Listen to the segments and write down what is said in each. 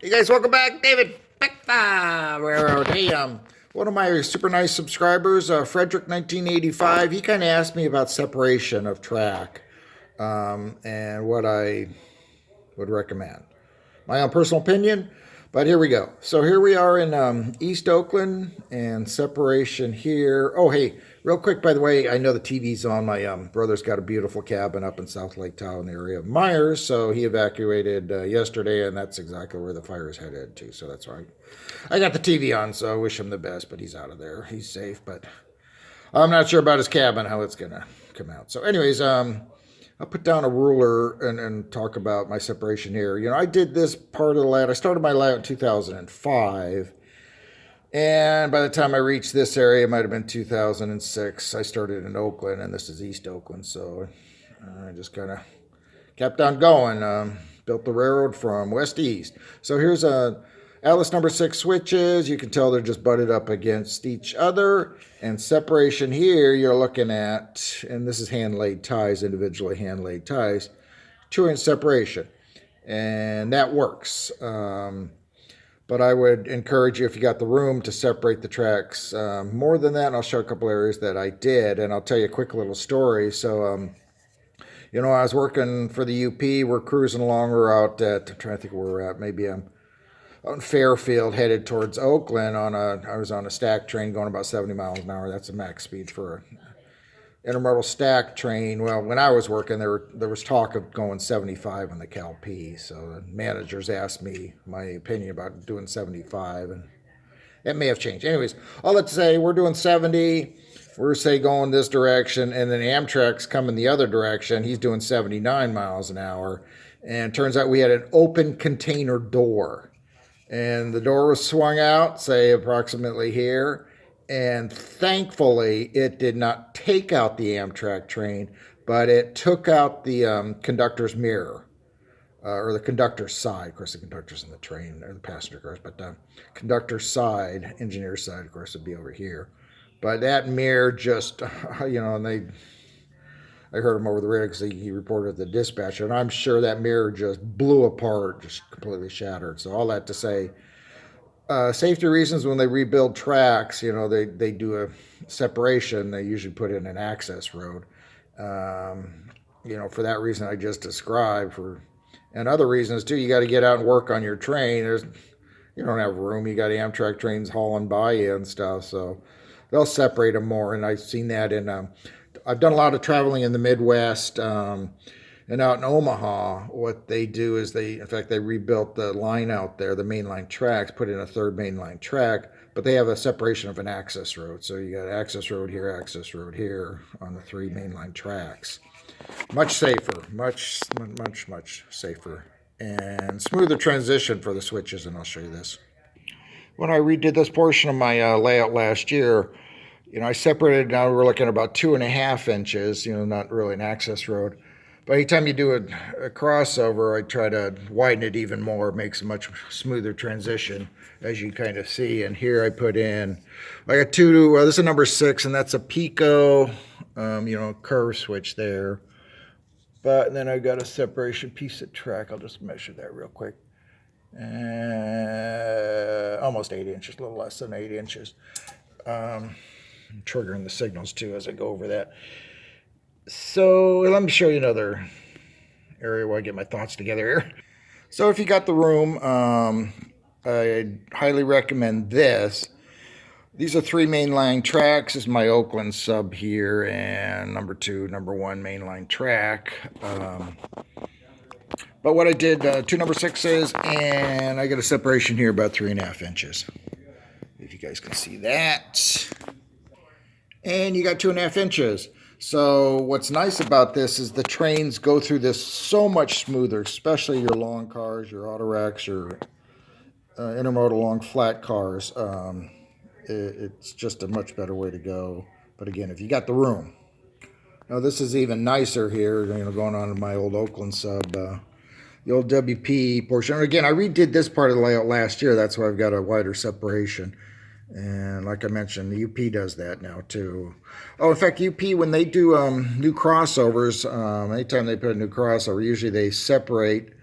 Hey guys, welcome back. David BAC V RR. Hey, one of my super nice subscribers, Frederick 1985, he kind of asked me about separation of track and what I would recommend. My own personal opinion, but here we go. So here we are in East Oakland and separation here. Oh, hey, real quick, by the way, I know the TV's on. My brother's got a beautiful cabin up in South Lake Town area of Myers, so he evacuated yesterday, and that's exactly where the fire is headed to. So that's why I got the TV on, so I wish him the best, but he's out of there. He's safe, but I'm not sure about his cabin, how it's going to come out. So anyways, I'll put down a ruler and talk about my separation here. You know, I did this part of the layout. I started my layout in 2005. And by the time I reached this area, it might have been 2006. I started in Oakland, and this is East Oakland. So I just kind of kept on going. Built the railroad from west to east. So here's a Atlas number 6 switches. You can tell they're just butted up against each other. And separation here, you're looking at, and this is hand-laid ties, individually hand-laid ties, 2-inch separation. And that works. But I would encourage you, if you got the room, to separate the tracks more than that. And I'll show a couple areas that I did, and I'll tell you a quick little story. So, you know, I was working for the UP. We're cruising along. We're out at, I'm trying to think where we're at. Maybe I'm out in Fairfield, headed towards Oakland. I was on a stack train going about 70 miles an hour. That's the max speed for an intermodal stack train. Well, when I was working, there was talk of going 75 on the Cal P. So the managers asked me my opinion about doing 75, and it may have changed. Anyways, all that to say, we're doing 70. We're, say, going this direction, and then Amtrak's coming the other direction. He's doing 79 miles an hour. And it turns out we had an open container door. And the door was swung out, say, approximately here. And thankfully, it did not take out the Amtrak train, but it took out the conductor's mirror, or the conductor's side. Of course, the conductor's in the train, or the passenger cars, but the conductor's side, engineer's side, of course, would be over here. But that mirror just, you know, and I heard him over the radio because he reported the dispatcher, and I'm sure that mirror just blew apart, just completely shattered. So all that to say, safety reasons, when they rebuild tracks, you know, they do a separation. They usually put in an access road. You know, for that reason I just described, and other reasons too. You got to get out and work on your train. You don't have room. You got Amtrak trains hauling by you and stuff, so they'll separate them more. And I've seen that I've done a lot of traveling in the Midwest. And out in Omaha, what they do is they rebuilt the line out there, the mainline tracks, put in a third mainline track, but they have a separation of an access road. So you got access road here on the 3 mainline tracks. Much safer, much safer, and smoother transition for the switches, and I'll show you this. When I redid this portion of my layout last year, you know, I separated, now we're looking at about 2.5 inches, you know, not really an access road. But anytime you do a crossover, I try to widen it even more. It makes a much smoother transition, as you kind of see. And here I put in, I got this is a number 6, and that's a Pico, you know, curve switch there. But then I've got a separation piece of track. I'll just measure that real quick. Almost 8 inches, a little less than 8 inches. I'm triggering the signals too as I go over that. So let me show you another area where I get my thoughts together here. So if you got the room, I highly recommend this. These are 3 mainline tracks. This is my Oakland sub here, and number 1 mainline track. But what I did, 2 number 6s, and I got a separation here about 3.5 inches. If you guys can see that. And you got 2.5 inches. So what's nice about this is the trains go through this so much smoother, especially your long cars, your autoracks, your intermodal long flat cars. It's just a much better way to go. But again, if you got the room. Now this is even nicer here, you know, going on to my old Oakland sub, the old WP portion. And again, I redid this part of the layout last year. That's why I've got a wider separation. And like I mentioned, the UP does that now too. Oh, in fact, UP, when they do new crossovers, anytime they put a new crossover, usually they separate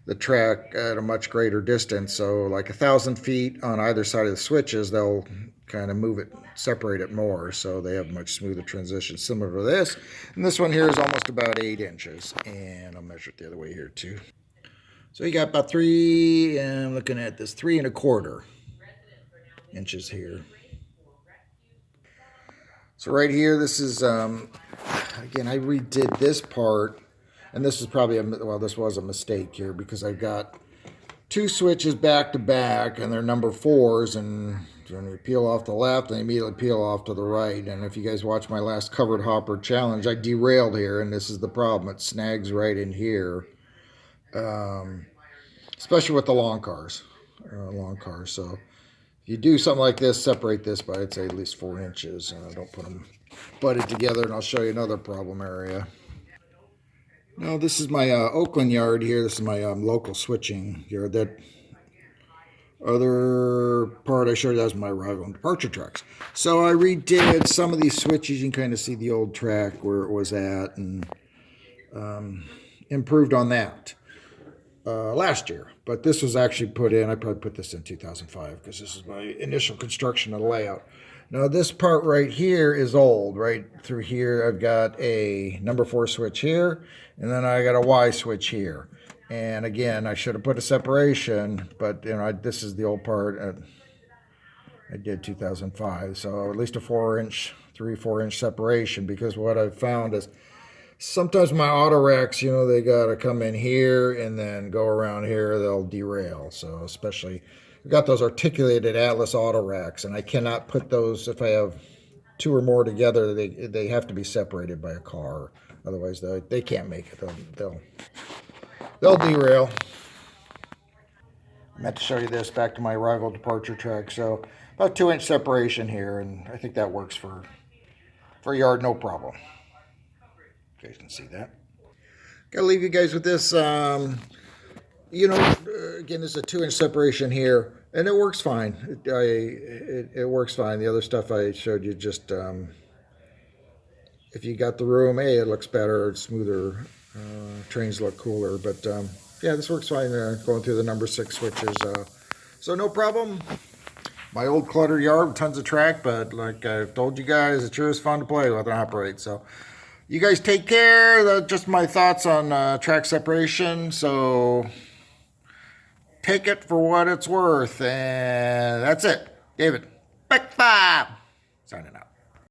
the track at a much greater distance. So like 1,000 feet on either side of the switches, they'll kind of move it, separate it more, so they have much smoother transition, similar to this. And this one here is almost about 8 inches, and I'll measure it the other way here too. So you got about 3, and I'm looking at this, 3¼ inches here. So right here, this is, again, I redid this part, and this is probably, well, this was a mistake here, because I've got 2 switches back to back, and they're number 4s, and when you peel off the left, they immediately peel off to the right. And if you guys watch my last covered hopper challenge, I derailed here, and this is the problem. It snags right in here, especially with the long cars. So if you do something like this, separate this by, I'd say, at least 4 inches. Don't put them butted together, and I'll show you another problem area. Now, this is my Oakland yard here. This is my local switching yard. That other part I showed you, that was my arrival and departure tracks. So I redid some of these switches. You can kind of see the old track where it was at, and improved on that last year. But this was actually put in, I probably put this in 2005, because this is my initial construction of the layout. Now this part right here is old. Right through here I've got a number 4 switch here, and then I got a Y switch here. And again, I should have put a separation, but this is the old part. I did 2005, so at least a 3-4 inch separation, because what I've found is sometimes my auto racks, they gotta come in here and then go around here, they'll derail. So especially, I've got those articulated Atlas auto racks, and I cannot put those, if I have 2 or more together, they have to be separated by a car. Otherwise, they can't make it. They'll derail. I meant to show you this back to my arrival departure track. So about 2-inch separation here, and I think that works for a yard, no problem. You guys can see that. Gotta leave you guys with this. Again, there's a 2-inch separation here, and it works fine. It works fine. The other stuff I showed you, just if you got the room, it looks better, it's smoother. Trains look cooler, but yeah, this works fine. Going through the number 6 switches, so no problem. My old cluttered yard with tons of track, but like I've told you guys, it sure is fun to play with and operate. So you guys take care. That's just my thoughts on track separation. So take it for what it's worth, and that's it. David, BAC V signing out.